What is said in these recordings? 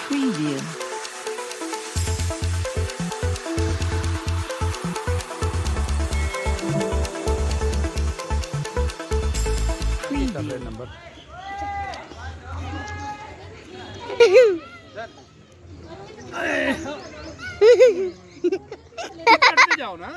Preview. Number जाओ ना।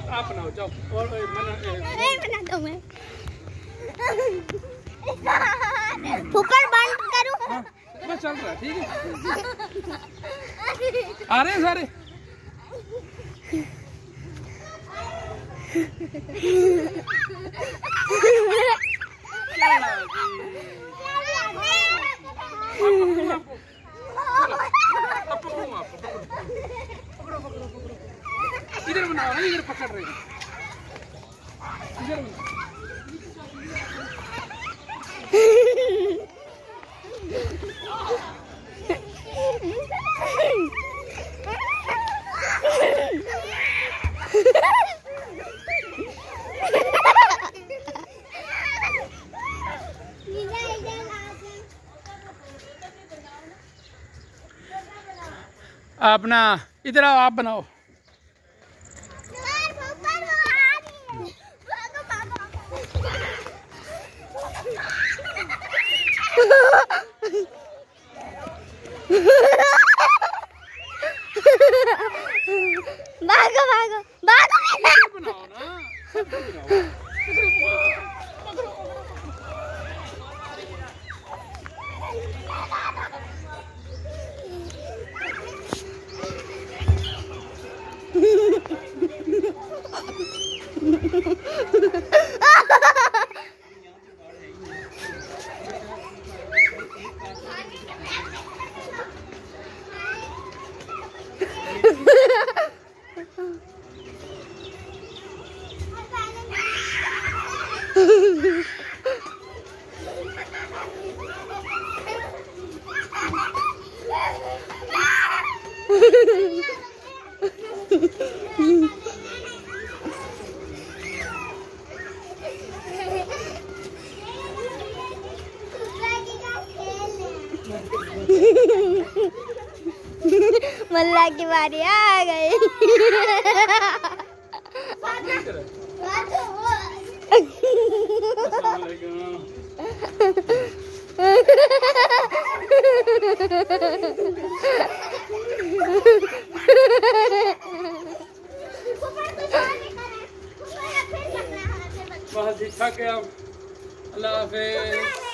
आप बनाओ जाओ और बना दो मैं फुकर बंद करूं। हाँ, बस चल रहा है ठीक है। आ रहे हैं सारे। इधर बनाओ ना, इधर पकड़ रहे हैं इधर। अपना इधर आओ, आप बनाओ। भागो भागो भागो बनाओ ना। मल्ला की बारी आ गई। बहुत ठीक ठाक है। अल्लाह हाफिज़।